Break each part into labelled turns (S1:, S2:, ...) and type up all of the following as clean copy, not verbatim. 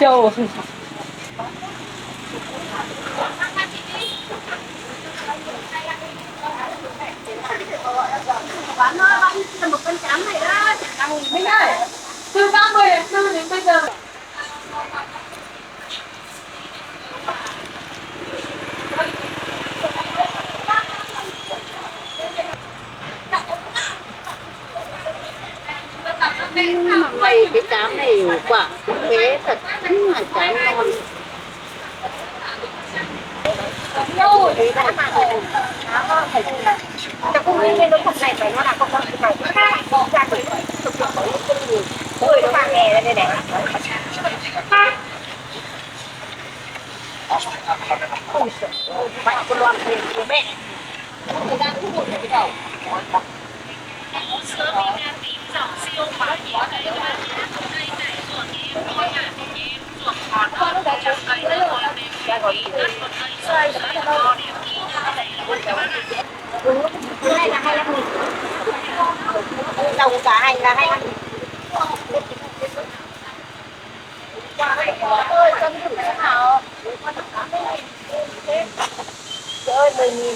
S1: Châu.
S2: Bán bao nhiêu là một cân trắng này đó.
S1: Minh ơi, từ 34 đến bây giờ.
S2: Mày cái cám này quả bé thật là cám ngon. Đâu đấy đã mà rồi. Nó phải là nó không biết cái cục này phải nó là cục này phải ra cái thực phẩm có những người nó vàng hè đây này. Ôi trời ơi, bạn con loan về của mẹ. Người ta cũng một cái đầu. Sữa Vina tím dòng siêu quả nhé đấy các bạn nhé. Đây này ruột em thôi à, em ruột ngọt hơn trong cây nữa thôi em quý đất một cây xoay xoay to đẹp kỹ như thế này luôn các bạn ạ. Cái này là 25.000. Dòng cả hành là 25.000. Ơi, cho thử xem nào. Trời ơi, 10.000.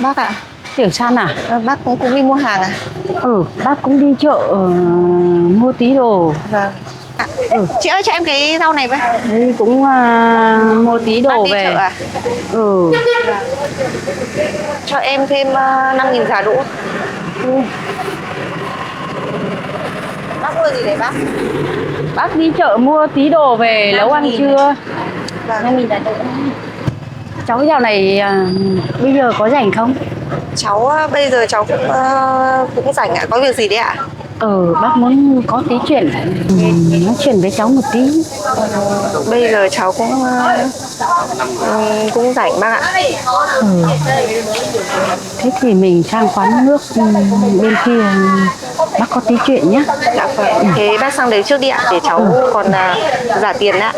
S3: Bác ạ.
S1: Tiểu San à?
S3: Bác cũng đi mua hàng à?
S1: Bác cũng đi chợ mua tí đồ.
S3: Vâng. Chị ơi cho em cái rau này với.
S1: Đây cũng mua tí
S3: Bác
S1: đồ
S3: đi
S1: về.
S3: chợ à? Cho em thêm 5.000 giá đỗ. Bác mua gì đấy bác?
S1: Bác đi chợ mua tí đồ về nấu ăn chưa?
S3: Vâng.
S2: 5.000 giá đỗ.
S1: Cháu dạo này bây giờ có rảnh không?
S3: Cháu bây giờ cháu cũng rảnh ạ. Có việc gì đấy ạ?
S1: Bác muốn có tí chuyện nói chuyện với cháu một tí.
S3: Bây giờ cháu cũng rảnh bác ạ.
S1: Thế thì mình sang quán nước bên kia bác có tí chuyện nhé.
S3: Dạ vâng. Thế bác sang đấy trước đi ạ, để cháu còn trả tiền ạ.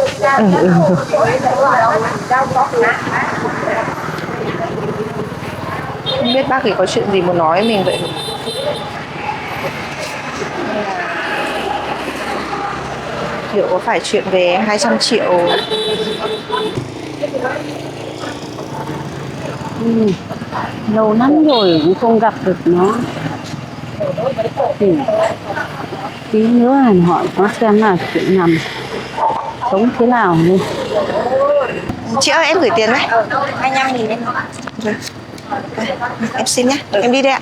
S3: Không biết bác thì có chuyện gì muốn nói với mình vậy? Liệu có phải chuyện về 200 triệu?
S1: Lâu lắm rồi cũng không gặp được nó. Tí nữa hẳn hỏi nó xem là chuyện nằm sống thế nào đi.
S3: Chị ơi em gửi tiền đấy.
S2: 25.000 em.
S3: Vâng. Em xin nhé, em đi đây ạ.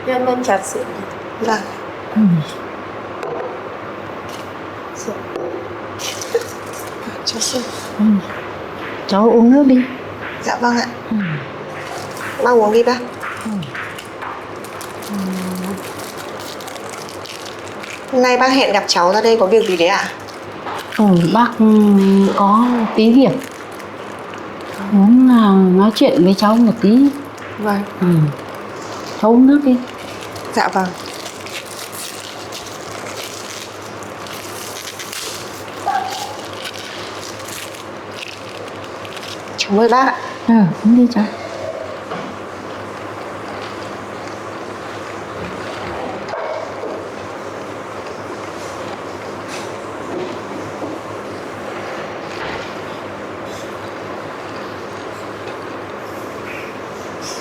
S2: Em trà sữa.
S3: Vâng. Cho xin.
S1: Cháu uống nước đi.
S3: Dạ vâng ạ. Bác uống đi bác. Hôm nay bác hẹn gặp cháu ra đây có việc gì đấy ạ?
S1: Bác có tí việc muốn nói chuyện với cháu một tí.
S3: Vâng.
S1: Cháu uống nước đi.
S3: Dạ vâng. Cháu mời bác ạ.
S1: Uống đi cháu.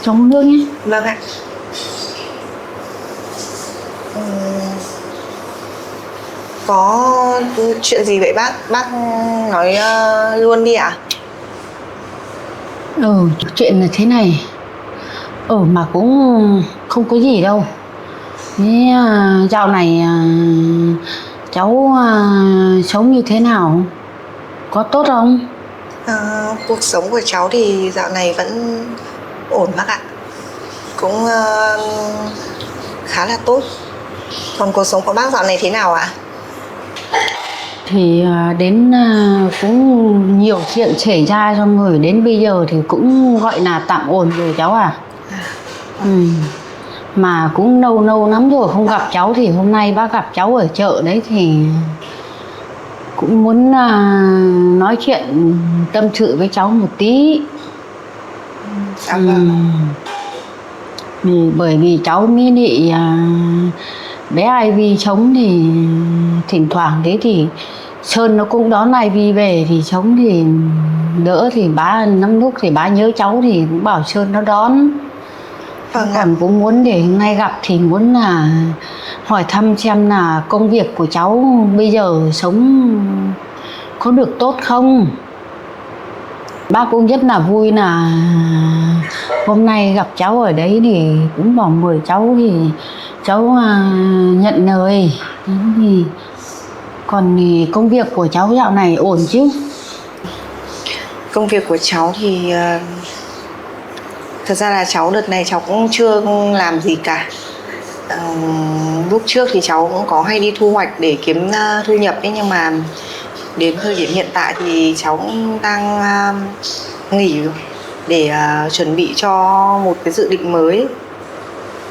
S1: Cháu uống nước nhé.
S3: Vâng ạ. Có chuyện gì vậy bác? Bác nói luôn đi ạ.
S1: Chuyện là thế này. Mà cũng không có gì đâu. Thế dạo này cháu sống như thế nào? Có tốt không?
S3: Cuộc sống của cháu thì dạo này vẫn ổn bác ạ. Cũng khá là tốt. Còn cuộc sống của bác dạo này thế nào ạ?
S1: Thì đến cũng nhiều chuyện xảy ra xong rồi đến bây giờ thì cũng gọi là tạm ổn rồi cháu à. Mà cũng lâu lâu lắm rồi không gặp cháu, thì hôm nay bác gặp cháu ở chợ đấy thì cũng muốn nói chuyện tâm sự với cháu một tí.
S3: Dạ vâng.
S1: Bởi vì cháu mới bị bé Ivy sống, thì thỉnh thoảng thế thì Sơn nó cũng đón Ivy về thì sống thì đỡ, thì bá năm lúc thì bá nhớ cháu thì cũng bảo Sơn nó đón.
S3: Vâng ạ.
S1: Còn cũng muốn để hôm nay gặp thì muốn là hỏi thăm xem là công việc của cháu bây giờ sống có được tốt không. Bác cũng rất là vui là hôm nay gặp cháu ở đấy, thì cũng bảo mời cháu thì cháu nhận lời. Thì còn thì công việc của cháu dạo này ổn chứ?
S3: Công việc của cháu thì thật ra là cháu đợt này cháu cũng chưa làm gì cả. Lúc trước thì cháu cũng có hay đi thu hoạch để kiếm thu nhập ấy, nhưng mà đến thời điểm hiện tại thì cháu cũng đang nghỉ rồi để chuẩn bị cho một cái dự định mới.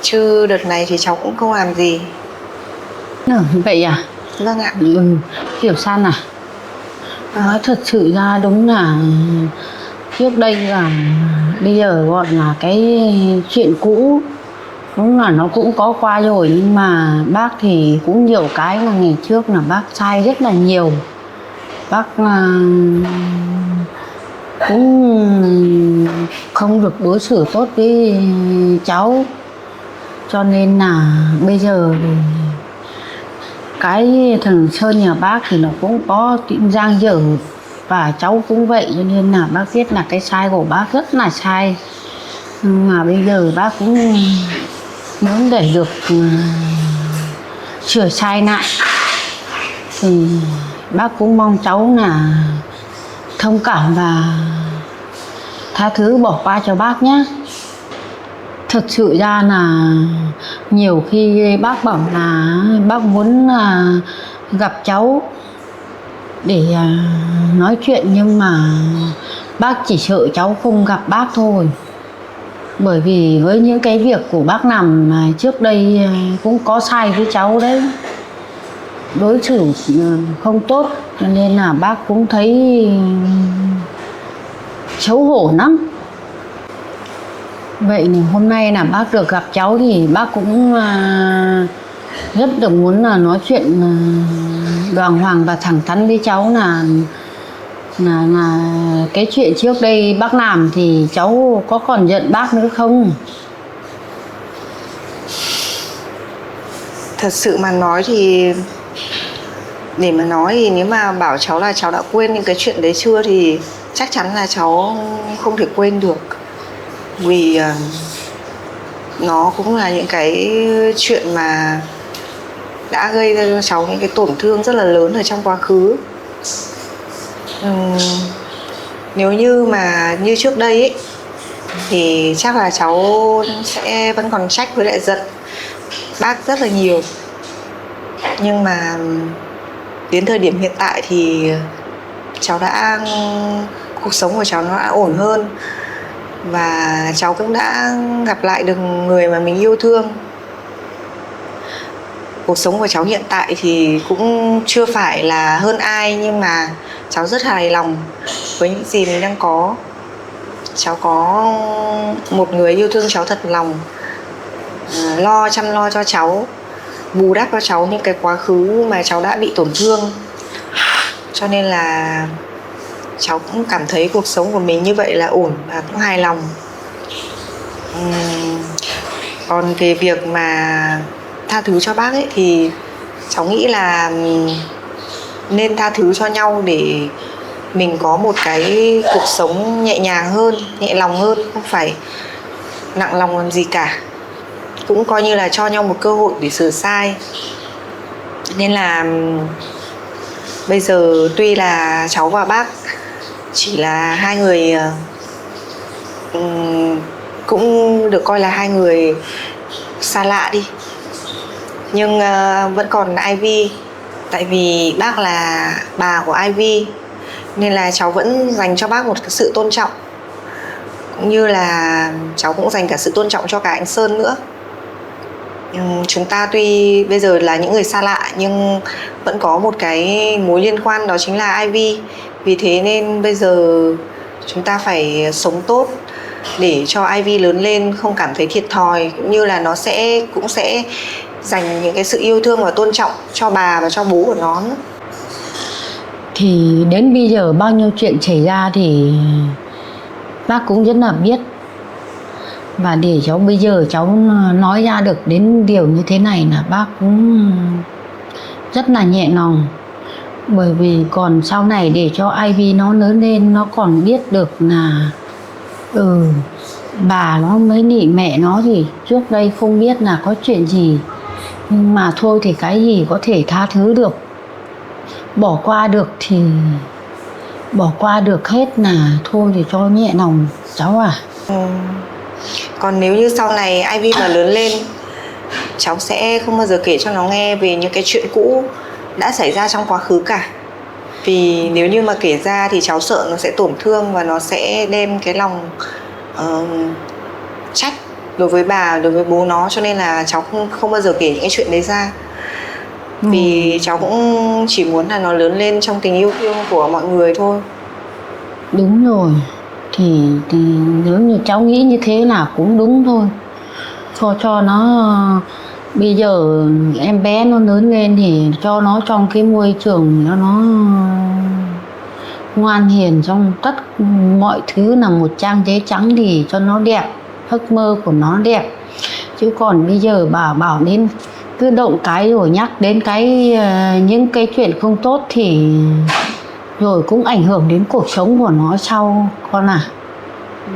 S3: Chứ đợt này thì cháu cũng không làm gì.
S1: Vậy à?
S3: Vâng ạ.
S1: Hiểu San à? Nói thật sự ra đúng là trước đây là bây giờ gọi là cái chuyện cũ, đúng là nó cũng có qua rồi, nhưng mà bác thì cũng nhiều cái là ngày trước là bác sai rất là nhiều. Bác cũng không được đối xử tốt với cháu, cho nên là bây giờ thì cái thằng Sơn nhà bác thì nó cũng có tính giang dở, và cháu cũng vậy, cho nên là bác biết là cái sai của bác rất là sai. Nhưng mà bây giờ bác cũng muốn để được sửa sai lại, thì bác cũng mong cháu là thông cảm và tha thứ bỏ qua cho bác nhé. Thật sự ra là nhiều khi bác bảo là bác muốn gặp cháu để nói chuyện, nhưng mà bác chỉ sợ cháu không gặp bác thôi. Bởi vì với những cái việc của bác làm trước đây cũng có sai với cháu đấy, đối xử không tốt, cho nên là bác cũng thấy xấu hổ lắm. Vậy thì hôm nay là bác được gặp cháu thì bác cũng rất là muốn là nói chuyện đàng hoàng và thẳng thắn với cháu là cái chuyện trước đây bác làm thì cháu có còn giận bác nữa không?
S3: Thật sự mà nói thì để mà nói thì nếu mà bảo cháu là cháu đã quên những cái chuyện đấy chưa thì chắc chắn là cháu không thể quên được. Vì nó cũng là những cái chuyện mà đã gây ra cho cháu những cái tổn thương rất là lớn ở trong quá khứ. Nếu như mà như trước đây ấy, thì chắc là cháu sẽ vẫn còn trách với lại giận bác rất là nhiều. Nhưng mà đến thời điểm hiện tại thì cháu đã, cuộc sống của cháu nó đã ổn hơn, và cháu cũng đã gặp lại được người mà mình yêu thương. Cuộc sống của cháu hiện tại thì cũng chưa phải là hơn ai, nhưng mà cháu rất hài lòng với những gì mình đang có. Cháu có một người yêu thương cháu thật lòng, chăm lo cho cháu, bù đắp cho cháu những cái quá khứ mà cháu đã bị tổn thương. Cho nên là cháu cũng cảm thấy cuộc sống của mình như vậy là ổn và cũng hài lòng. Còn về việc mà tha thứ cho bác ấy thì cháu nghĩ là nên tha thứ cho nhau để mình có một cái cuộc sống nhẹ nhàng hơn, nhẹ lòng hơn, không phải nặng lòng làm gì cả. Cũng coi như là cho nhau một cơ hội để sửa sai. Nên là bây giờ tuy là cháu và bác chỉ là hai người, cũng được coi là hai người xa lạ đi, nhưng vẫn còn Ivy. Tại vì bác là bà của Ivy nên là cháu vẫn dành cho bác một cái sự tôn trọng, cũng như là cháu cũng dành cả sự tôn trọng cho cả anh Sơn nữa. Chúng ta tuy bây giờ là những người xa lạ nhưng vẫn có một cái mối liên quan, đó chính là Ivy. Vì thế nên bây giờ chúng ta phải sống tốt để cho Ivy lớn lên không cảm thấy thiệt thòi, cũng như là nó cũng sẽ dành những cái sự yêu thương và tôn trọng cho bà và cho bố của nó nữa.
S1: Thì đến bây giờ bao nhiêu chuyện xảy ra thì bác cũng rất là biết. Và để cháu bây giờ cháu nói ra được đến điều như thế này là bác cũng rất là nhẹ lòng. Bởi vì còn sau này để cho Ivy nó lớn lên, nó còn biết được là bà nó mới nị mẹ nó thì trước đây không biết là có chuyện gì. Nhưng mà thôi thì cái gì có thể tha thứ được, bỏ qua được thì bỏ qua được hết, là thôi thì cho nhẹ lòng cháu à.
S3: Còn nếu như sau này Ivy mà lớn lên, cháu sẽ không bao giờ kể cho nó nghe về những cái chuyện cũ đã xảy ra trong quá khứ cả. Vì nếu như mà kể ra thì cháu sợ nó sẽ tổn thương và nó sẽ đem cái lòng trách đối với bà, đối với bố nó, cho nên là cháu không bao giờ kể những cái chuyện đấy ra. Vì cháu cũng chỉ muốn là nó lớn lên trong tình yêu thương của mọi người thôi.
S1: Đúng rồi, thì nếu như cháu nghĩ như thế là cũng đúng thôi. Cho nó bây giờ em bé nó lớn lên thì cho nó trong cái môi trường nó ngoan hiền, trong tất mọi thứ là một trang giấy trắng thì cho nó đẹp, giấc mơ của nó đẹp. Chứ còn bây giờ bảo đến cứ động cái rồi nhắc đến những cái chuyện không tốt thì rồi cũng ảnh hưởng đến cuộc sống của nó sau con à.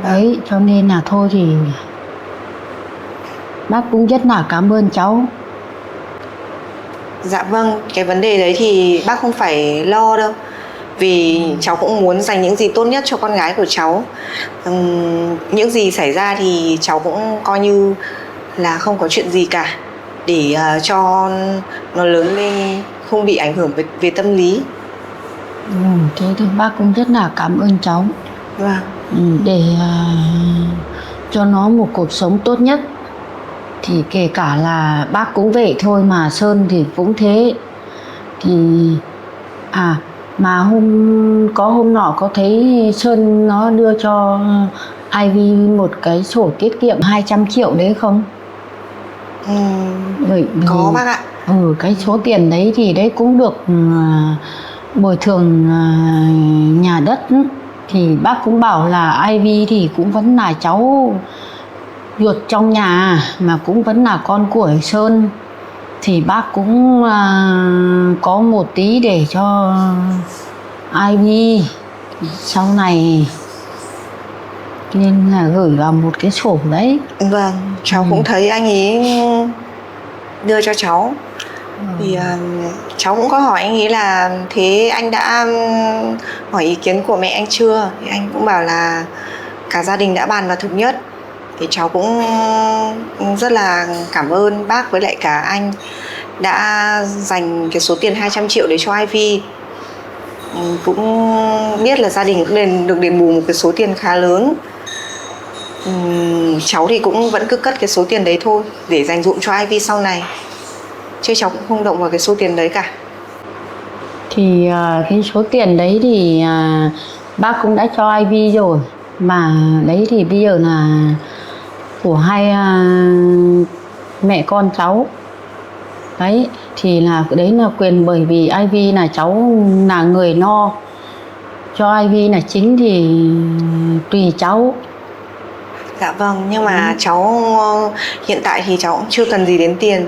S1: Đấy, cho nên là thôi thì bác cũng rất là cảm ơn cháu.
S3: Dạ vâng, cái vấn đề đấy thì bác không phải lo đâu. Vì cháu cũng muốn dành những gì tốt nhất cho con gái của cháu. Những gì xảy ra thì cháu cũng coi như là không có chuyện gì cả, để cho nó lớn lên không bị ảnh hưởng về tâm lý.
S1: Thế thì bác cũng rất là cảm ơn cháu.
S3: Vâng.
S1: Để cho nó một cuộc sống tốt nhất. Thì kể cả là bác cũng vậy thôi mà Sơn thì cũng thế. Thì mà hôm nọ có thấy Sơn nó đưa cho Ivy một cái sổ tiết kiệm 200 triệu đấy không?
S3: Có bác ạ.
S1: Cái số tiền đấy thì đấy cũng được bồi thường nhà đất. Thì bác cũng bảo là Ivy thì cũng vẫn là cháu ruột trong nhà, mà cũng vẫn là con của Sơn. Thì bác cũng có một tí để cho Ivy sau này, nên là gửi vào một cái sổ đấy.
S3: Vâng, cháu cũng thấy anh ấy đưa cho cháu. Thì cháu cũng có hỏi anh ấy là thế anh đã hỏi ý kiến của mẹ anh chưa. Thì anh cũng bảo là cả gia đình đã bàn và thống nhất. Thì cháu cũng rất là cảm ơn bác với lại cả anh đã dành cái số tiền 200 triệu để cho Ivy. Cũng biết là gia đình cũng được đền bù một cái số tiền khá lớn. Cháu thì cũng vẫn cứ cất cái số tiền đấy thôi để dành dụm cho Ivy sau này, chứ cháu cũng không động vào cái số tiền đấy cả.
S1: Thì cái số tiền đấy thì bác cũng đã cho Ivy rồi. Mà đấy thì bây giờ là của hai mẹ con cháu. Đấy, thì đấy là quyền, bởi vì Ivy là cháu là người lo cho Ivy là chính, thì tùy cháu.
S3: Dạ vâng, nhưng mà cháu hiện tại thì cháu cũng chưa cần gì đến tiền.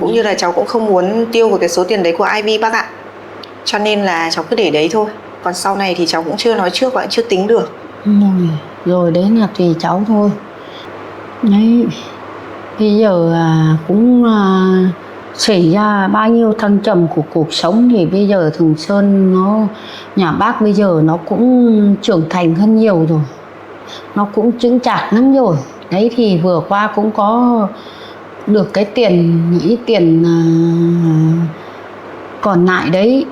S3: Cũng như là cháu cũng không muốn tiêu vào cái số tiền đấy của Ivy bác ạ. Cho nên là cháu cứ để đấy thôi. Còn sau này thì cháu cũng chưa nói trước và cũng chưa tính được.
S1: Rồi đấy là tùy cháu thôi. Đấy, bây giờ cũng xảy ra bao nhiêu thăng trầm của cuộc sống. Thì bây giờ thằng Sơn nhà bác bây giờ nó cũng trưởng thành hơn nhiều rồi, nó cũng chững chạc lắm rồi. Đấy, thì vừa qua cũng có được cái ít tiền còn lại đấy.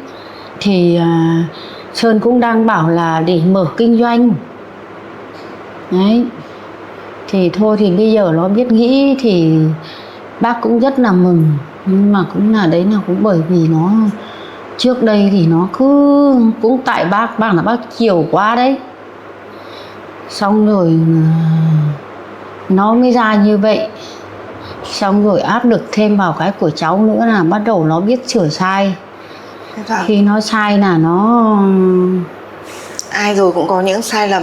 S1: Thì Sơn cũng đang bảo là để mở kinh doanh. Đấy, thì thôi thì bây giờ nó biết nghĩ thì bác cũng rất là mừng, nhưng mà cũng là đấy là cũng bởi vì nó trước đây thì nó cứ cũng tại bác là bác chiều quá đấy, xong rồi nó mới ra như vậy, xong rồi áp lực thêm vào cái của cháu nữa là bắt đầu nó biết sửa sai.
S3: Vâng.
S1: Khi nó sai là nó
S3: Ai rồi cũng có những sai lầm.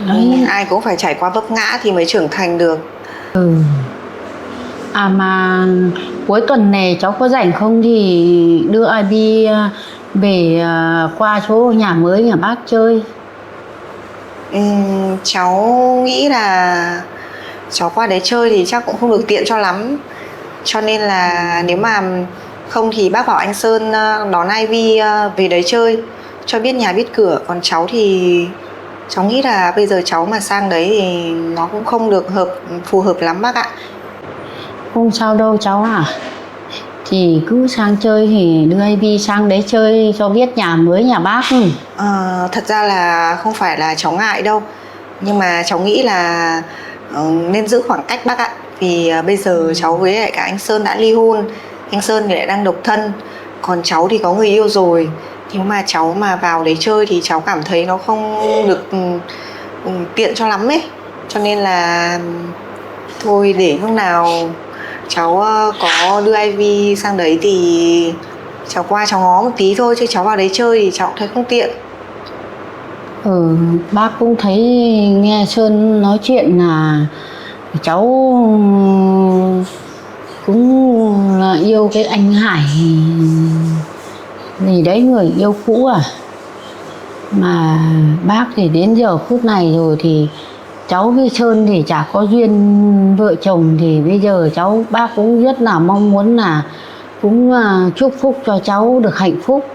S1: đấy.
S3: Ai cũng phải trải qua vấp ngã thì mới trưởng thành được.
S1: À mà cuối tuần này cháu có rảnh không thì đưa ai đi về qua chỗ nhà mới nhà bác chơi.
S3: Cháu nghĩ là cháu qua đấy chơi thì chắc cũng không được tiện cho lắm, cho nên là nếu mà không thì bác bảo anh Sơn đón Ivy về đấy chơi cho biết nhà biết cửa. Còn cháu thì cháu nghĩ là bây giờ cháu mà sang đấy thì nó cũng không được phù hợp lắm bác ạ.
S1: Không sao đâu cháu à, thì cứ sang chơi thì đưa Ivy sang đấy chơi cho biết nhà mới nhà bác.
S3: Thật ra là không phải là cháu ngại đâu, nhưng mà cháu nghĩ là nên giữ khoảng cách bác ạ. Vì bây giờ cháu với lại cả anh Sơn đã ly hôn, anh Sơn thì lại đang độc thân, còn cháu thì có người yêu rồi. Nếu mà cháu mà vào đấy chơi thì cháu cảm thấy nó không được tiện cho lắm ấy. Cho nên là thôi để lúc nào cháu có đưa Ivy sang đấy thì cháu qua cháu ngó một tí thôi, chứ cháu vào đấy chơi thì cháu thấy không tiện.
S1: Bác cũng thấy nghe Sơn nói chuyện là cháu cũng là yêu cái anh Hải gì đấy, người yêu cũ à. Mà bác thì đến giờ phút này rồi thì cháu với Sơn thì chả có duyên vợ chồng, thì bây giờ bác cũng rất là mong muốn là cũng chúc phúc cho cháu được hạnh phúc.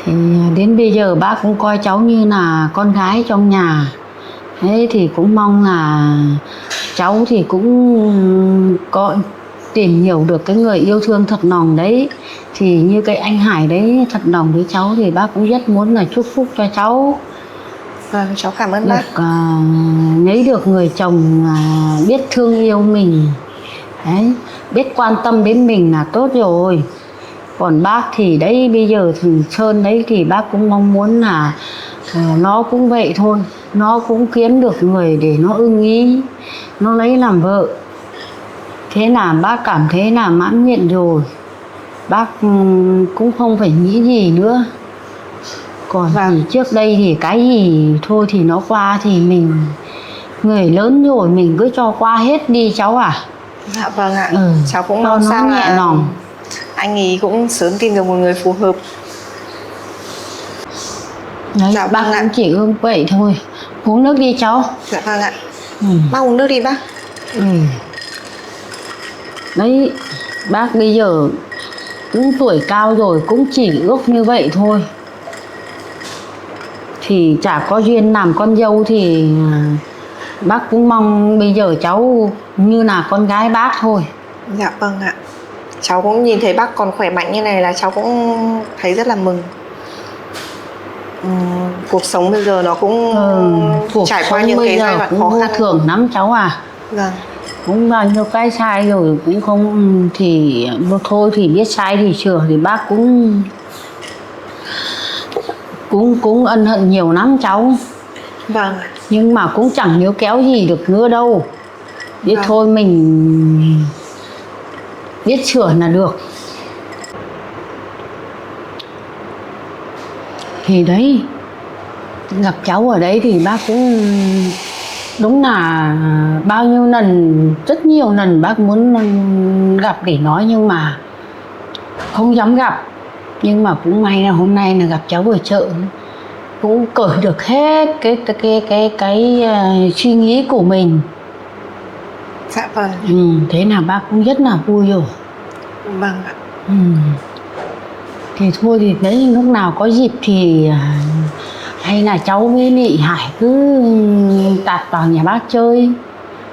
S1: Thì đến bây giờ bác cũng coi cháu như là con gái trong nhà. Thế thì cũng mong là cháu thì cũng có tìm hiểu được cái người yêu thương thật lòng đấy. Thì như cái anh Hải đấy thật lòng với cháu thì bác cũng rất muốn là chúc phúc cho cháu.
S3: Vâng, cháu cảm ơn bác.
S1: Lấy được người chồng biết thương yêu mình đấy, biết quan tâm đến mình là tốt rồi. Còn bác thì đấy bây giờ thằng Sơn đấy thì bác cũng mong muốn là nó cũng vậy thôi, nó cũng kiếm được người để nó ưng ý, nó lấy làm vợ. Thế là bác cảm thấy là mãn nguyện rồi, bác cũng không phải nghĩ gì nữa. Còn thì trước đây thì cái gì thôi thì nó qua, thì mình người lớn rồi mình cứ cho qua hết đi cháu à.
S3: Dạ vâng ạ. Cháu cũng
S1: mong sao nhẹ lòng.
S3: Anh ấy cũng sớm tìm được một người phù hợp.
S1: Đấy,
S3: dạ
S1: bác
S3: vâng
S1: cũng chỉ ưng vậy thôi. Uống nước đi cháu.
S3: Dạ vâng ạ. Bác uống nước đi bác.
S1: Đấy, bác bây giờ cũng tuổi cao rồi, cũng chỉ ước như vậy thôi. Thì chả có duyên làm con dâu thì bác cũng mong bây giờ cháu như là con gái bác thôi.
S3: Dạ vâng ạ. Cháu cũng nhìn thấy bác còn khỏe mạnh như này là cháu cũng thấy rất là mừng. Cuộc sống bây giờ nó cũng trải qua những cái giai đoạn khó khăn.
S1: Thường lắm cháu à.
S3: Vâng.
S1: Cũng bao nhiêu cái sai rồi cũng không thì thôi thì biết sai thì sửa, thì bác cũng ân hận nhiều lắm cháu.
S3: Vâng.
S1: Nhưng mà cũng chẳng níu kéo gì được nữa đâu. Biết thôi mình biết sửa là được. Thì đấy, gặp cháu ở đấy thì bác cũng đúng là bao nhiêu lần, rất nhiều lần bác muốn gặp để nói nhưng mà không dám gặp. Nhưng mà cũng may là hôm nay là gặp cháu ở chợ, cũng cởi được hết cái suy nghĩ của mình.
S3: Dạ vâng.
S1: Thế là bác cũng rất là vui rồi.
S3: Vâng ạ.
S1: Thì thôi thì đấy, lúc nào có dịp thì hay là cháu với Lị Hải cứ tạt vào nhà bác chơi.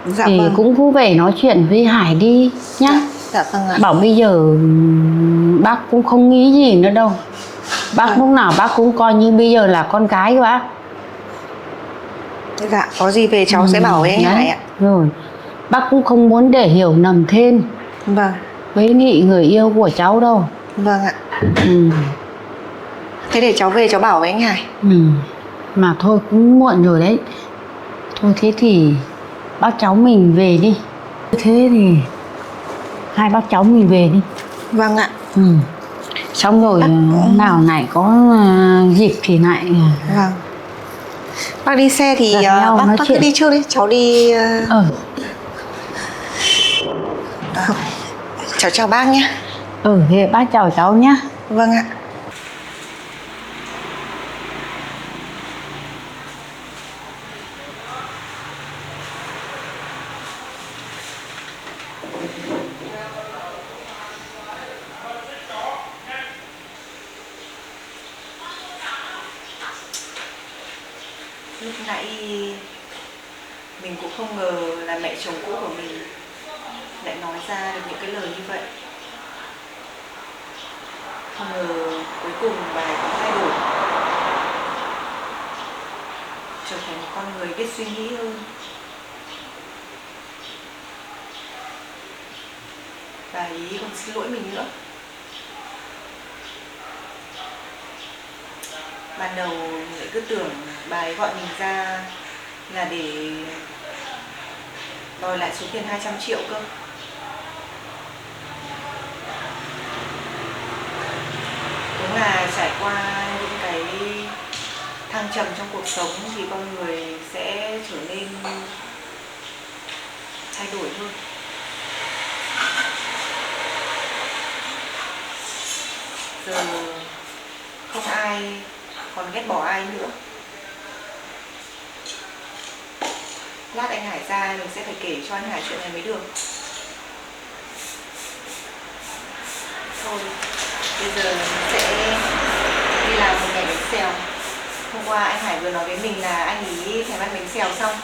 S3: Dạ
S1: thì
S3: vâng.
S1: cũng cứ về nói chuyện với Hải đi nhá.
S3: Dạ vâng ạ.
S1: Bảo bây giờ bác cũng không nghĩ gì nữa đâu. Bác lúc nào bác cũng coi như bây giờ là con gái của bác.
S3: Dạ, có gì về cháu sẽ bảo với anh Hải ạ.
S1: Rồi, Bác cũng không muốn để hiểu nầm thêm
S3: Vâng,
S1: với Nị người yêu của cháu đâu.
S3: vâng ạ.
S1: Ừ.
S3: Thế để cháu về cháu bảo với anh Hải.
S1: Ừ. Mà thôi cũng muộn rồi đấy. Thôi thế thì bác cháu mình về đi. Thế thì hai bác cháu mình về đi.
S3: Vâng ạ.
S1: Ừ. Xong rồi nào này có dịp thì lại
S3: Vâng. Bác đi xe thì
S1: gặp nhau nói
S3: bác cứ
S1: chuyện.
S3: đi trước đi, cháu đi. Cháu chào bác nhé.
S1: Thế bác chào cháu nhé.
S3: Vâng ạ. Lúc nãy mình cũng không ngờ là mẹ chồng cũ của mình lại nói ra được những cái lời như vậy. Không ngờ cuối cùng bà ấy cũng thay đổi, trở thành một con người biết suy nghĩ hơn. Bà ấy còn xin lỗi mình nữa. Ban đầu mình lại cứ tưởng bà ấy gọi mình ra là để đòi lại số tiền 200 triệu cơ. Đúng là trải qua những cái thăng trầm trong cuộc sống thì con người sẽ trở nên thay đổi hơn. Giờ không ai còn ghét bỏ ai nữa. Lát anh Hải ra mình sẽ phải kể cho anh Hải chuyện này mới được. Thôi, bây giờ mình sẽ đi làm một ngày bánh xèo. Hôm qua anh Hải vừa nói với mình là anh ấy thèm ăn bánh xèo xong.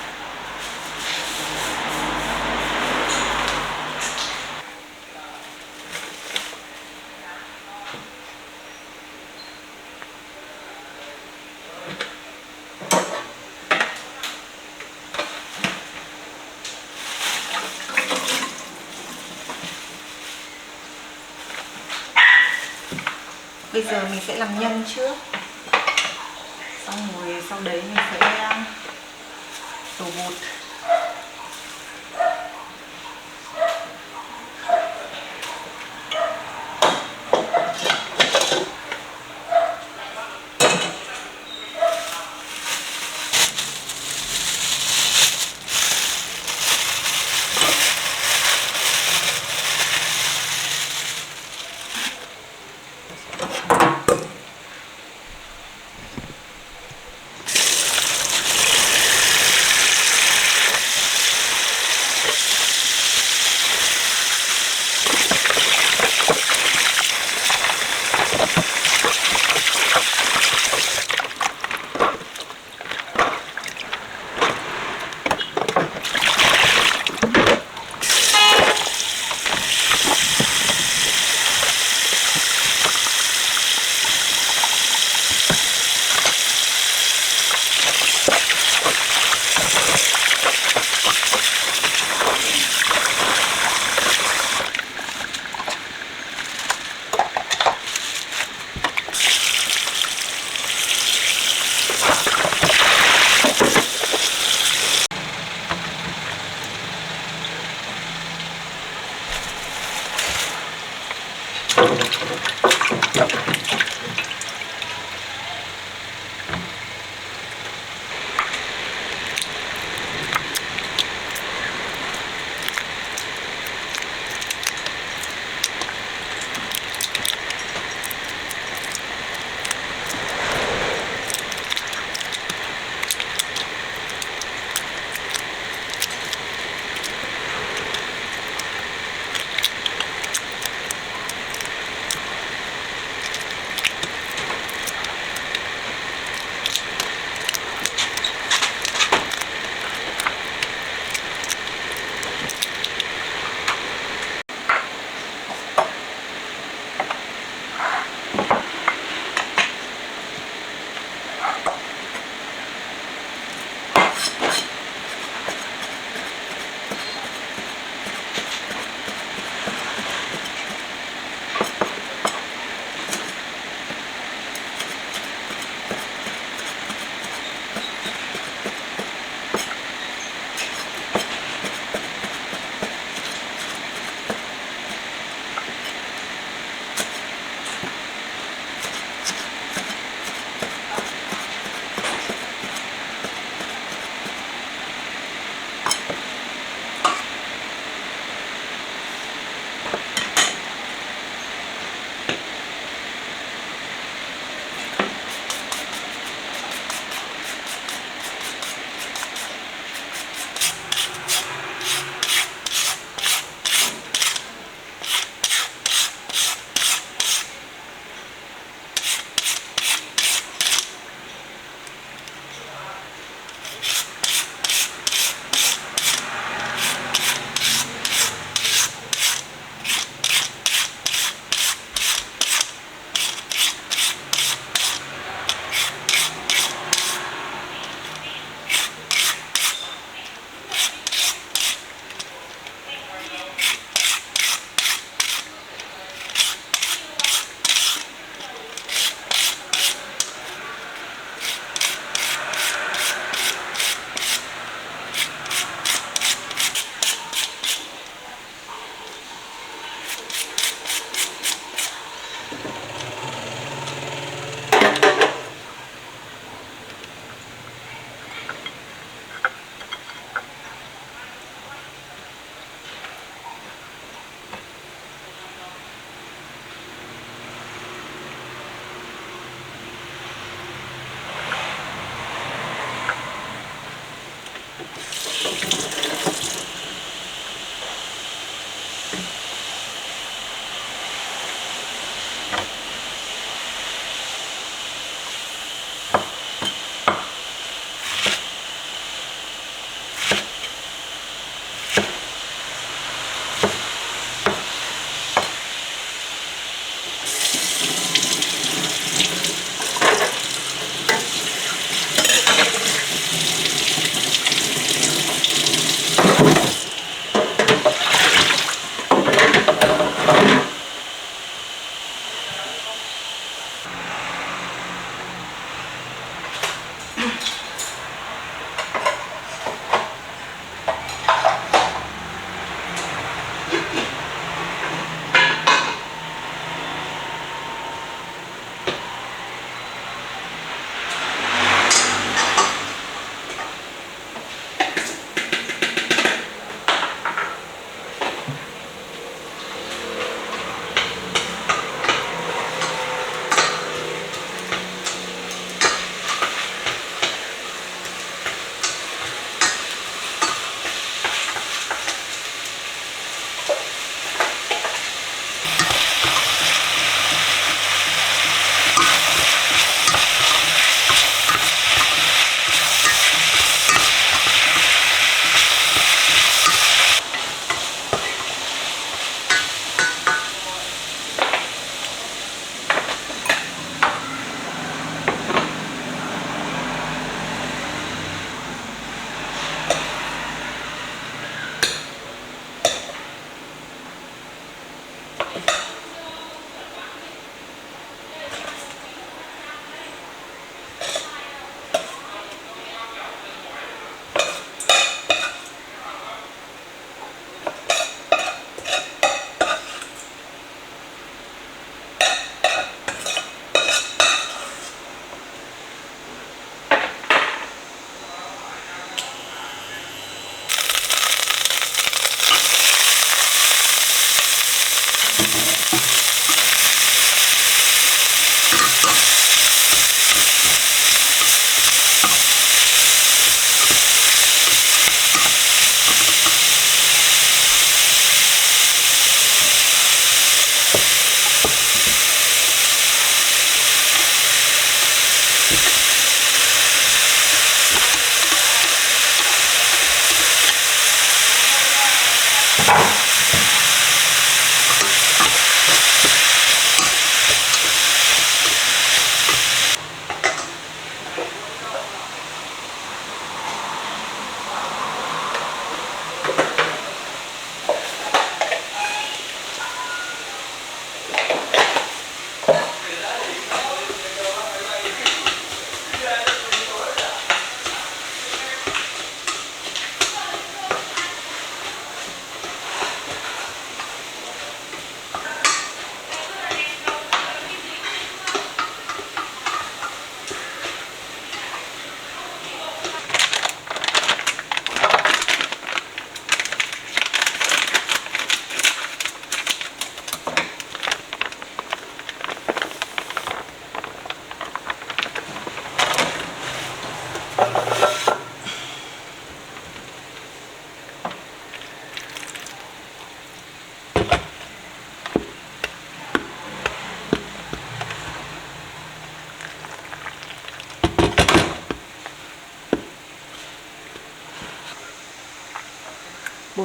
S3: Bây giờ mình sẽ làm nhân trước. Xong rồi sau đấy mình sẽ đổ bột.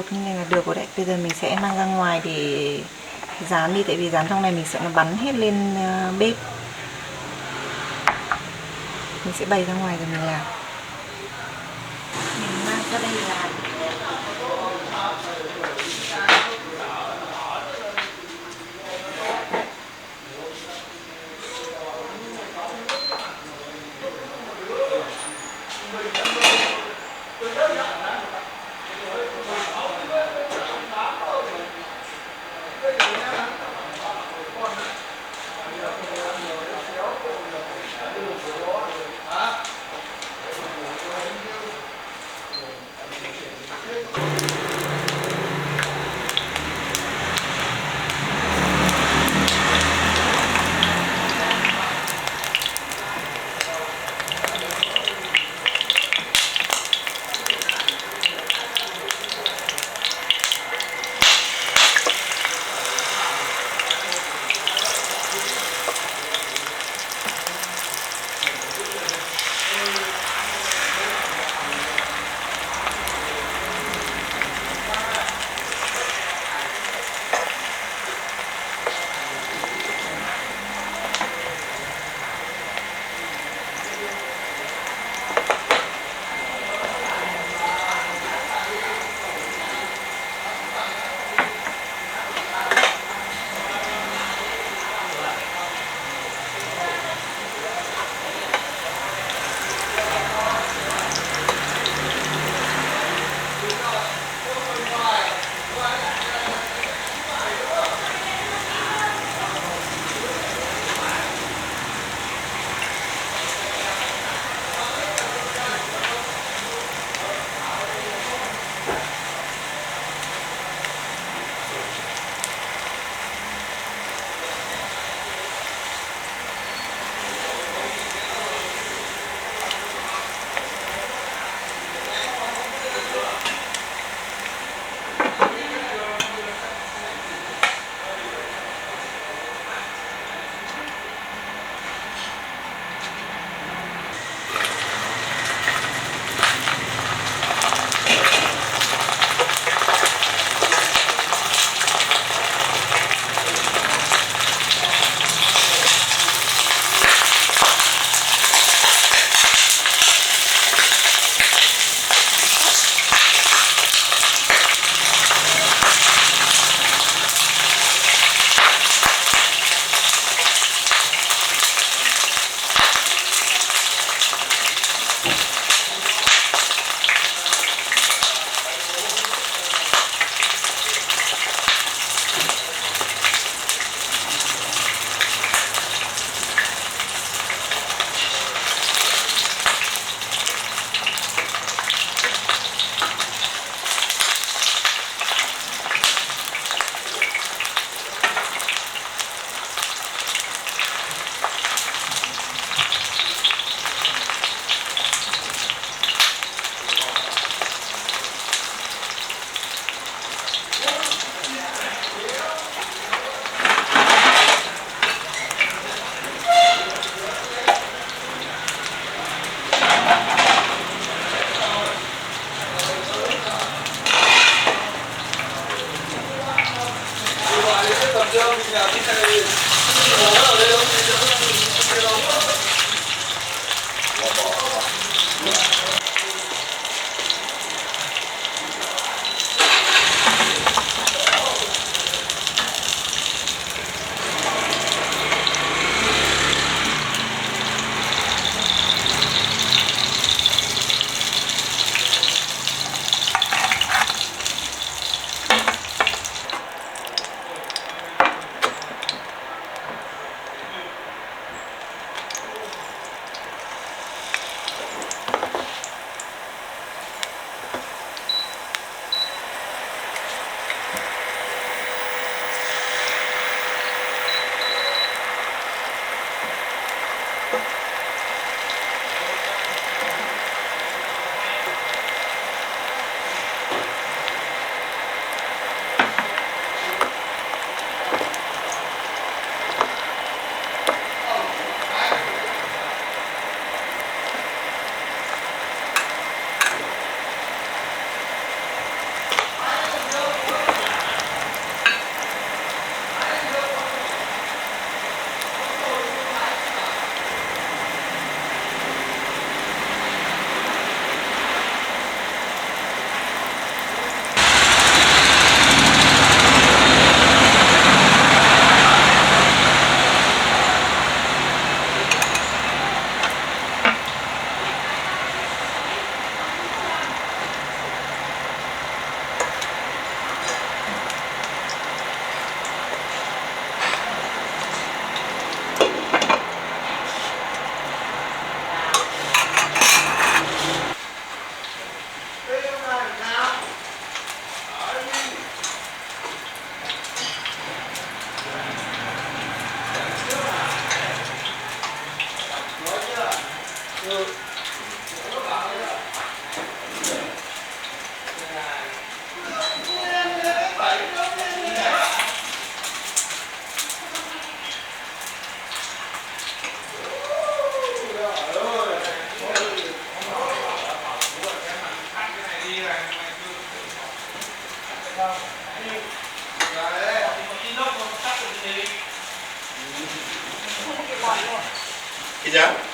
S3: bột như này là được rồi đấy. Bây giờ mình sẽ mang ra ngoài để rán đi, tại vì rán trong này mình sợ nó bắn hết lên bếp. Mình sẽ bày ra ngoài rồi mình làm. Mình mang ra đây làm.
S4: Cái giá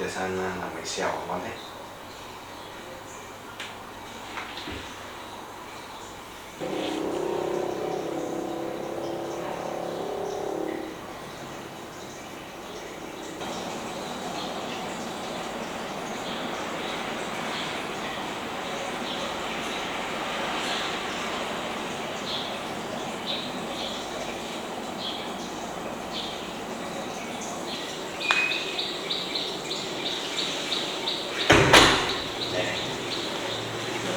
S4: thời gian làm bánh xèo ngon thế.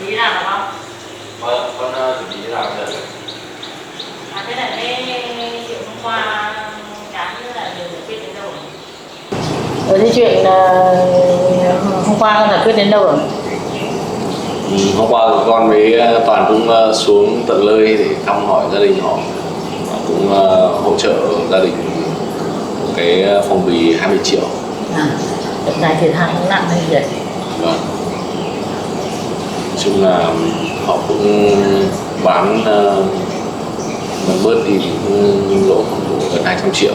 S2: Đi làm được không?
S4: Vâng, con chuẩn bị làm giờ rồi.
S2: À thế là cái chuyện hôm qua cán là được giải quyết đến đâu rồi? Cái chuyện hôm qua con giải quyết đến đâu rồi?
S4: Hôm qua thì con với Toàn cũng xuống tận nơi để thăm hỏi gia đình họ và cũng hỗ trợ gia đình một cái phong bì 20 triệu.
S2: À, đợt này thiệt hại cũng nặng hơn vậy.
S4: Vâng. Nói chung là họ cũng bán bớt đi cũng lỗ khoảng độ gần 200 triệu.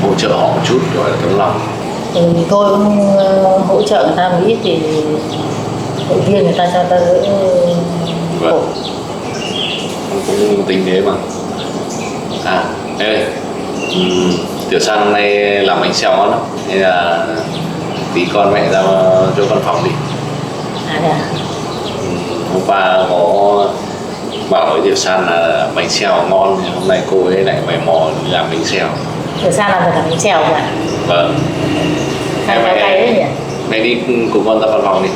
S4: Hỗ trợ họ một chút gọi là tấm lòng.
S2: Thì tôi cũng hỗ trợ người ta một ít thì hội viên người ta cho ta đỡ khổ.
S4: Vâng. Con cũng tính thế mà. À, ê, Tiểu San hôm nay làm bánh xèo ngon lắm. Nên là tí con mẹ ra cho văn phòng đi.
S2: À thế à?
S4: Hôm qua có bảo với Tiểu San là bánh xèo ngon, hôm nay cô ấy lại mày mò đi làm bánh xèo.
S2: Từ sao làm được cả bánh xèo vậy?
S4: Vâng.
S2: Hay là cay đấy nhỉ?
S4: Mẹ đi cùng con ra văn phòng đi.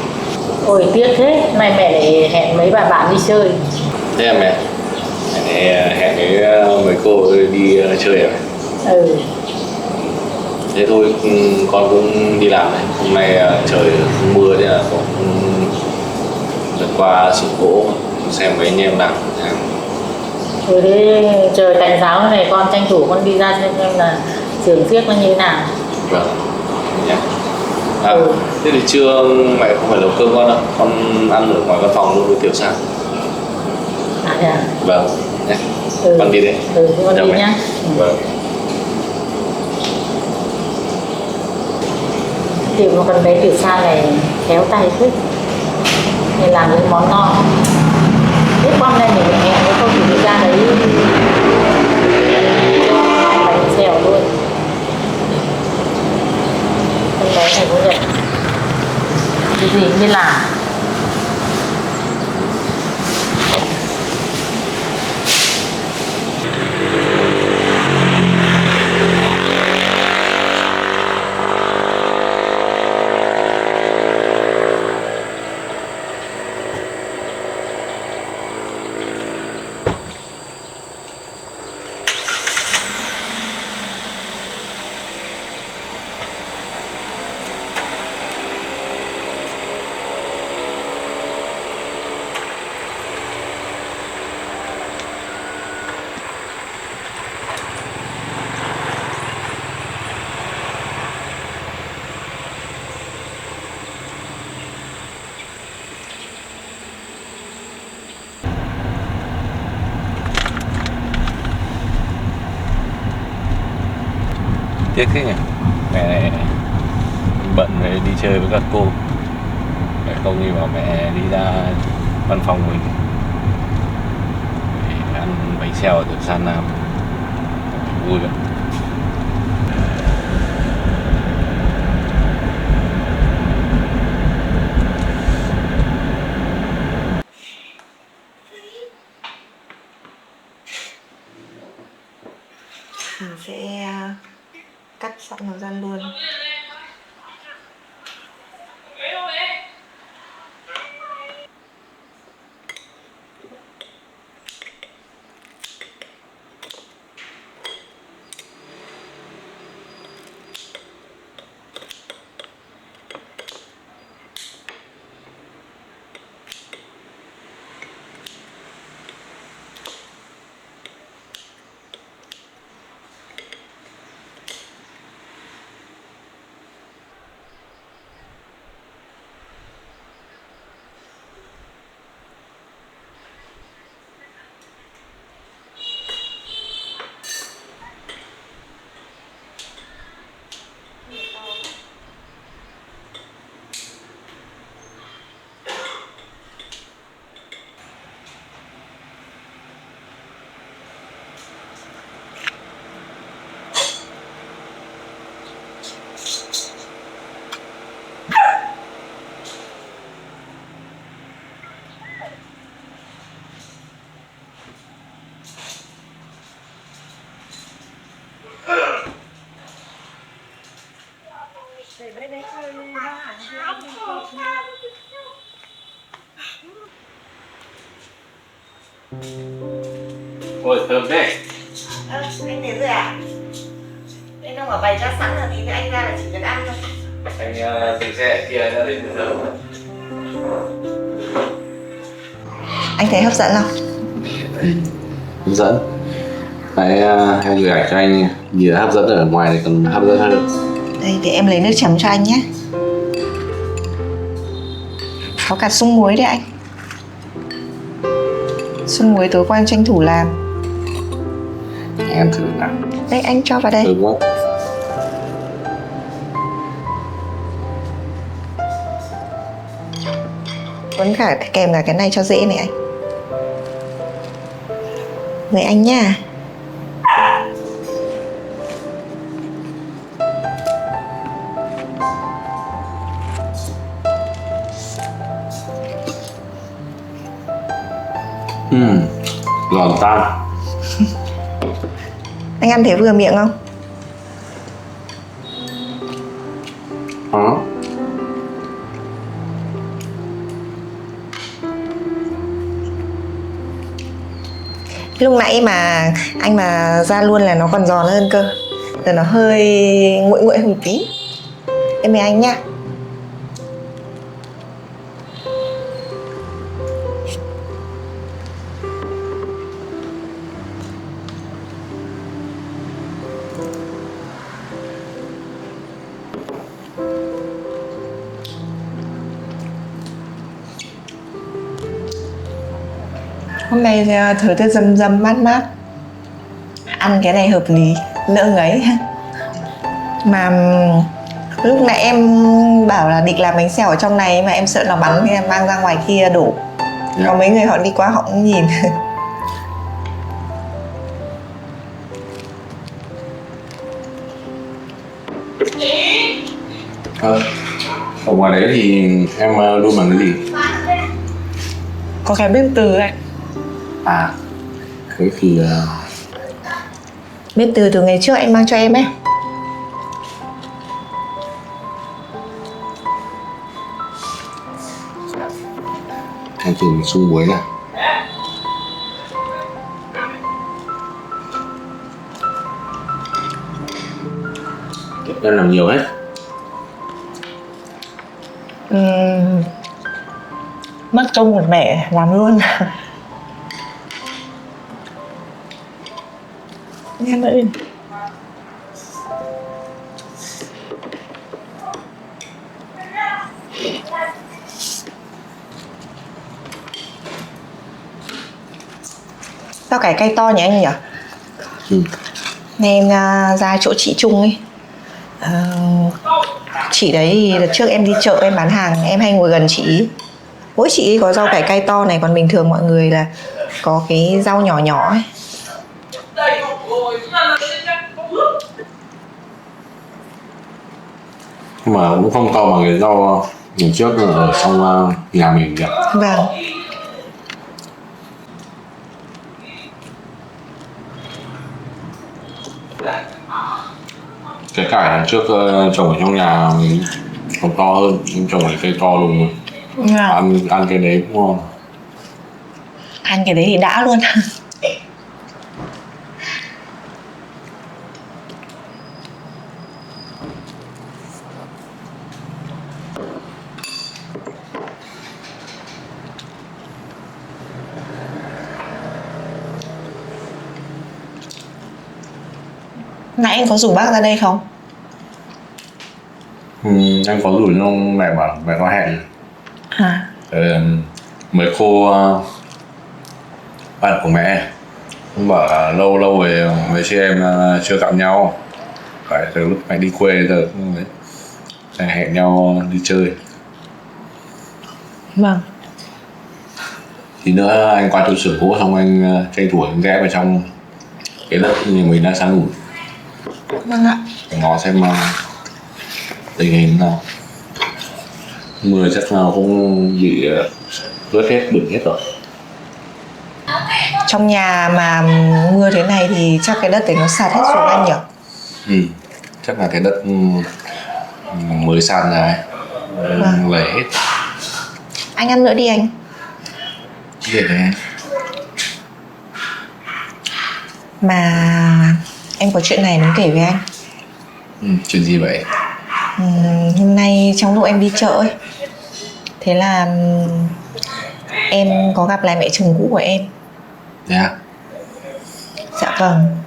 S2: Ôi tiếc thế, nay mẹ lại hẹn mấy bà bạn đi chơi.
S4: Thế à mẹ? Mẹ hẹn với mấy cô đi chơi à?
S2: Ừ.
S4: Thế thôi con cũng đi làm này. Hôm nay trời không mưa nên là con vượt qua sự cố xem mấy anh em làm.
S2: Rồi thế trời tạnh giáo này con tranh thủ con đi ra xem là trường phiếc nó như thế nào.
S4: Vâng. Nhé. À,
S2: Ừ.
S4: thế thì trưa mẹ không phải nấu cơm con đâu, con ăn ở ngoài văn phòng luôn với Tiểu San.
S2: À thế à?
S4: Vâng. Nhé.
S2: Ừ.
S4: Con đi đấy.
S2: Ừ, thế con
S4: Chào
S2: đi
S4: mẹ.
S2: nhá.
S4: Vâng.
S2: Tiểu một con bé Tiểu Sa này khéo tay thích nên làm những món ngon. Thế con này mình hẹn với cô thì đi ra đấy bánh xèo luôn. Con bé này cũng vậy. Cái gì như là
S4: Tiếc thế nhỉ, mẹ này bận phải đi chơi với các cô, mẹ không thì bảo mẹ đi ra văn phòng mình để ăn bánh xèo ở Tiểu San làm vui vậy.
S3: Mình sẽ cắt sẵn nó ra luôn.
S4: Ôi thơm thế.
S3: Anh đến rồi à? Anh không ở bày ra sẵn rồi thì anh ra là chỉ việc ăn thôi.
S4: Anh dừng xe ở kia đã đến từ giờ.
S3: Anh thấy hấp dẫn không?
S4: Hấp dẫn. Đấy, em gửi ảnh cho anh gì hấp dẫn ở ngoài này còn hấp dẫn hơn.
S3: Đây để em lấy nước chấm cho anh nhé. Có cả sung muối đấy anh. Sung muối tối qua em tranh thủ làm.
S4: Em thử nào.
S3: Đây anh cho vào đây.
S4: Thơm quá.
S3: Cuốn cả kèm cả cái này cho dễ này anh. Mời anh nha.
S4: Giòn tan.
S3: Anh ăn thấy vừa miệng không?
S4: Đó.
S3: Lúc nãy mà anh mà ra luôn là nó còn giòn hơn cơ. Giờ nó hơi nguội nguội một tí. Em mời anh nha. Hôm nay thời tiết râm râm mát mát, ăn cái này hợp lý, đỡ ngấy. Mà lúc nãy em bảo là định làm bánh xèo ở trong này mà em sợ nó bắn thì em mang ra ngoài kia đổ. Có mấy người họ đi qua họ cũng nhìn.
S4: Ở ngoài đấy thì em luôn bằng cái gì?
S3: Có cái bếp từ ấy.
S4: À, thế thì
S3: Bếp từ ngày trước anh mang cho em ấy.
S4: em thử sung muối này. Em làm nhiều hết.
S3: Mất công một mẹ làm luôn. Em ơi. Rau cải cây to nhỉ anh nhỉ? Nay em ra chỗ chị Trung ấy. Chị đấy thì đợt trước em đi chợ em bán hàng, em hay ngồi gần chị ý. Mỗi chị ý có rau cải cây to này, còn bình thường mọi người là có cái rau nhỏ nhỏ ấy.
S4: Mà cũng không to bằng cái rau lần trước ở trong nhà mình nhỉ?
S3: Vâng.
S4: Cái cải lần trước trồng ở trong nhà mình còn to hơn, nhưng trồng cái cây to luôn rồi. Ăn cái đấy cũng ngon.
S3: Ăn cái đấy thì đã luôn. Nãy anh có rủ bác ra đây không?
S4: Anh có rủ nhưng mẹ bảo mẹ có hẹn. Mới cô bạn của mẹ cũng bảo là lâu lâu về mấy chị em chưa gặp nhau, phải từ lúc mẹ đi quê giờ cũng đấy, hẹn nhau đi chơi.
S3: Vâng.
S4: Tí nữa anh qua trụ sở cũ xong anh tranh thủ anh ghé vào trong cái đất nhà mình đang san ủi.
S3: Vâng ạ.
S4: Ngó xem tình hình nào. Mưa chắc nào cũng bị ướt hết, bẩn hết rồi.
S3: Trong nhà mà mưa thế này thì chắc cái đất đấy nó sạt hết xuống anh nhỉ?
S4: Chắc là cái đất mới sàn ra ấy, lầy hết.
S3: Anh ăn nữa đi anh.
S4: Để này.
S3: Mà em có chuyện này muốn kể với anh.
S4: Chuyện gì vậy?
S3: Hôm nay trong lúc em đi chợ ấy, thế là em có gặp lại mẹ chồng cũ của em.
S4: Thế à?
S3: Dạ vâng.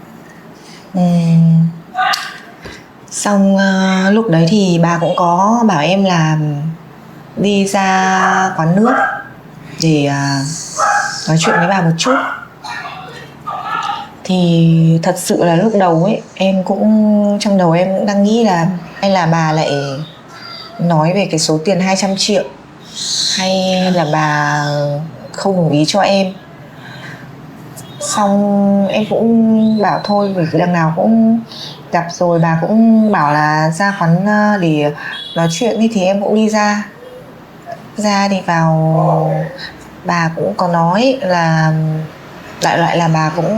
S3: Xong lúc đấy thì bà cũng có bảo em là đi ra quán nước để nói chuyện với bà một chút. Thì thật sự là lúc đầu ấy, em cũng trong đầu em cũng đang nghĩ là hay là bà lại nói về cái số tiền 200 triệu, hay là bà không đồng ý cho em. Xong em cũng bảo thôi, vì đằng nào cũng gặp rồi, bà cũng bảo là ra quán để nói chuyện đi, thì em cũng đi ra thì vào, bà cũng có nói là đại loại là bà cũng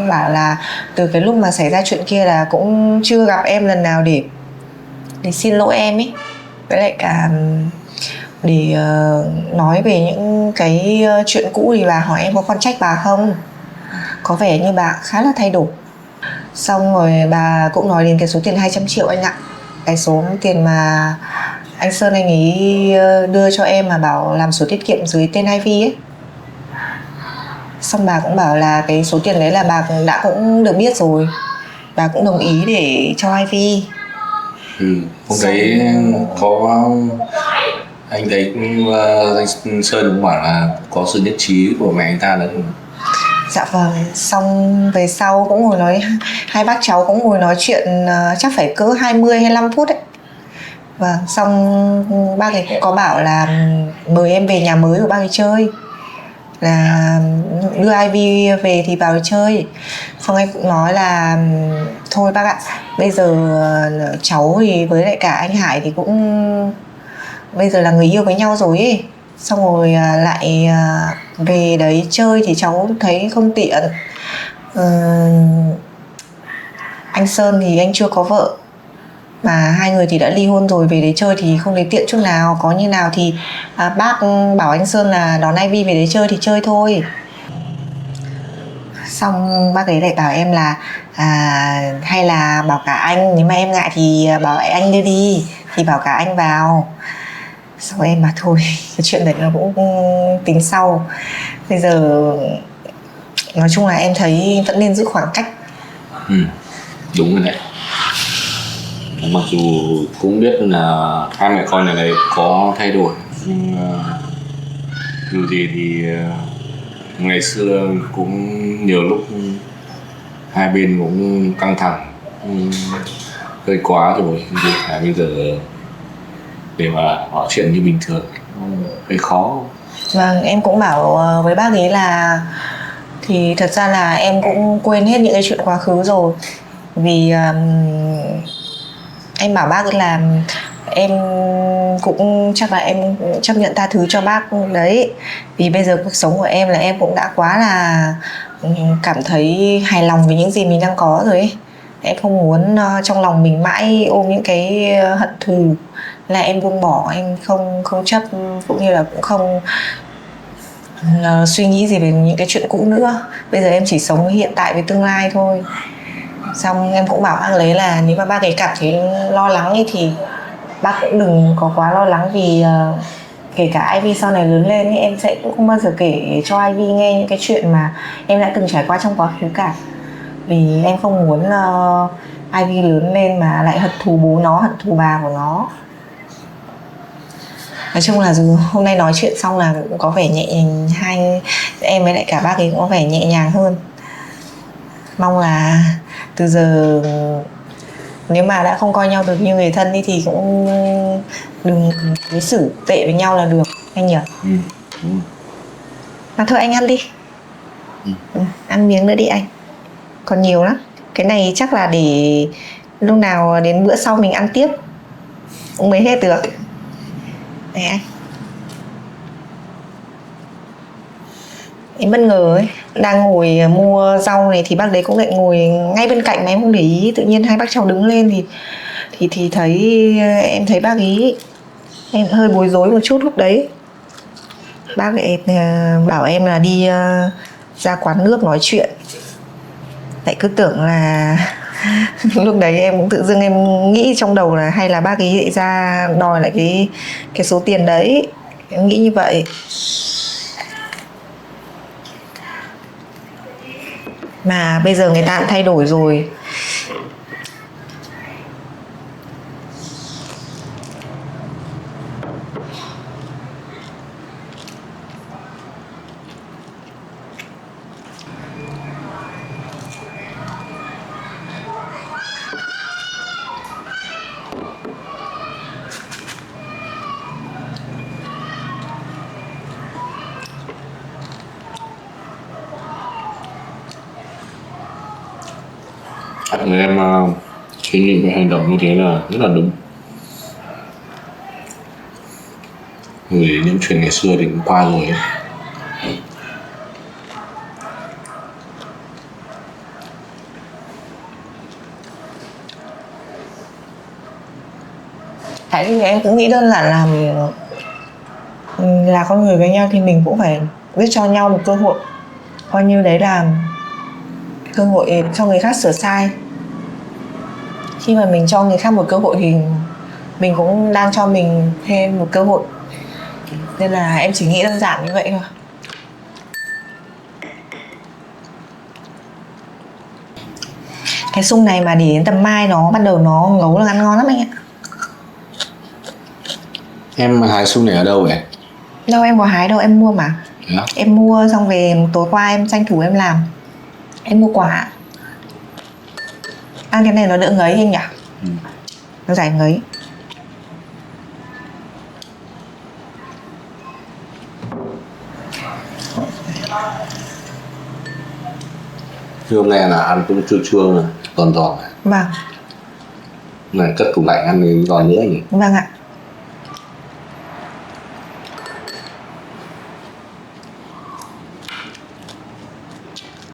S3: bảo là từ cái lúc mà xảy ra chuyện kia là cũng chưa gặp em lần nào để xin lỗi em ấy, với lại cả để nói về những cái chuyện cũ. Thì bà hỏi em có con trách bà không, có vẻ như bà khá là thay đổi. Xong rồi bà cũng nói đến cái số tiền 200 triệu anh ạ, cái số tiền mà anh Sơn anh ấy đưa cho em mà bảo làm sổ tiết kiệm dưới tên Ivy ấy. Xong bà cũng bảo là cái số tiền đấy là bà cũng được biết rồi, bà cũng đồng ý để cho Ivy.
S4: Hôm đấy có anh thấy anh Sơn cũng bảo là có sự nhất trí của mẹ anh ta nữa.
S3: Dạ vâng. Xong về sau cũng ngồi nói, hai bác cháu cũng ngồi nói chuyện chắc phải cỡ 20-25 phút đấy. Vâng, xong bác ấy cũng có bảo là mời em về nhà mới của bác ấy chơi, là đưa Ivy về thì vào chơi. Xong em cũng nói là thôi bác ạ, bây giờ cháu thì với lại cả anh Hải thì cũng bây giờ là người yêu với nhau rồi ấy. Xong rồi lại về đấy chơi thì cháu thấy không tiện. Anh Sơn thì anh chưa có vợ, mà hai người thì đã ly hôn rồi, về đấy chơi thì không thấy tiện chút nào. Có như nào thì bác bảo anh Sơn là đón Ivy về đấy chơi thì chơi thôi. Xong bác ấy lại bảo em là hay là bảo cả anh, nếu mà em ngại thì bảo anh đưa đi, thì bảo cả anh vào. Xong em mà thôi, cái chuyện đấy nó cũng tính sau. Bây giờ nói chung là em thấy vẫn nên giữ khoảng cách.
S4: Đúng rồi đấy. Mặc dù cũng biết là hai mẹ con này có thay đổi, nhưng dù gì thì ngày xưa cũng nhiều lúc hai bên cũng căng thẳng, hơi quá rồi. Bây giờ để mà nói chuyện như bình thường hơi khó. Vâng, em cũng bảo với bác ấy là thì thật ra là em cũng quên hết những cái chuyện quá khứ rồi. Vì em bảo bác là em cũng chắc là em chấp nhận tha thứ cho bác đấy. Vì bây giờ cuộc sống của em là em cũng đã quá là cảm thấy hài lòng với những gì mình đang có rồi ấy. Em không muốn trong lòng mình mãi ôm những cái hận thù, là em buông bỏ, em không chấp, cũng như là cũng không suy nghĩ gì về những cái chuyện cũ nữa. Bây giờ em chỉ sống với hiện tại với tương lai thôi. Xong em cũng bảo bác ấy là nếu mà bác ấy cảm thấy lo lắng ấy thì bác cũng đừng có quá lo lắng. Vì kể cả Ivy sau này lớn lên ấy, em sẽ cũng không bao giờ kể cho Ivy nghe những cái chuyện mà em đã từng trải qua trong quá khứ cả. Vì em không muốn Ivy lớn lên mà lại hận thù bố nó, hận thù bà của nó. Nói chung là dù hôm nay nói chuyện xong là cũng có vẻ nhẹ nhàng, hai em với lại cả bác ấy cũng có vẻ nhẹ nhàng hơn. Mong là từ giờ nếu mà đã không coi nhau được như người thân thì cũng đừng đối xử tệ với nhau là được anh nhỉ. Mà thôi anh ăn đi. Ăn miếng nữa đi anh, còn nhiều lắm. Cái này chắc là để lúc nào đến bữa sau mình ăn tiếp cũng mới hết được. Đây anh. Em bất ngờ ấy, đang ngồi mua rau này thì bác đấy cũng lại ngồi ngay bên cạnh mà em không để ý. Tự nhiên hai bác cháu đứng lên thì thấy em thấy bác ý, em hơi bối rối một chút lúc đấy. Bác ấy bảo em là đi ra quán nước nói chuyện.
S3: Lại cứ tưởng là lúc đấy em cũng tự dưng em nghĩ trong đầu là hay là bác ấy lại ra đòi lại cái số tiền đấy, em nghĩ như vậy. Mà bây giờ người ta cũng thay đổi rồi.
S4: Người em suy nghĩ cái hành động như thế là rất là đúng. Vì những chuyện ngày xưa thì cũng qua rồi ấy.
S3: Tại vì em cũng nghĩ đơn giản là con người với nhau thì mình cũng phải biết cho nhau một cơ hội, coi như đấy là cơ hội cho người khác sửa sai. Khi mà mình cho người khác một cơ hội thì mình cũng đang cho mình thêm một cơ hội, nên là em chỉ nghĩ đơn giản như vậy thôi. Cái sung này mà để đến tầm mai nó bắt đầu nó ngấu là ăn ngon lắm anh ạ.
S4: Em hái sung này ở đâu vậy?
S3: Đâu em có hái đâu, em mua mà.
S4: Yeah.
S3: Em mua xong về tối qua em tranh thủ em làm. Em mua quả. Ăn cái này nó đỡ ngấy anh nhỉ? Nó giải ngấy.
S4: Hôm nay là ăn cũng chua chua, giòn giòn này.
S3: Vâng.
S4: Này cất tủ lạnh ăn thì giòn nữa nhỉ?
S3: Vâng ạ.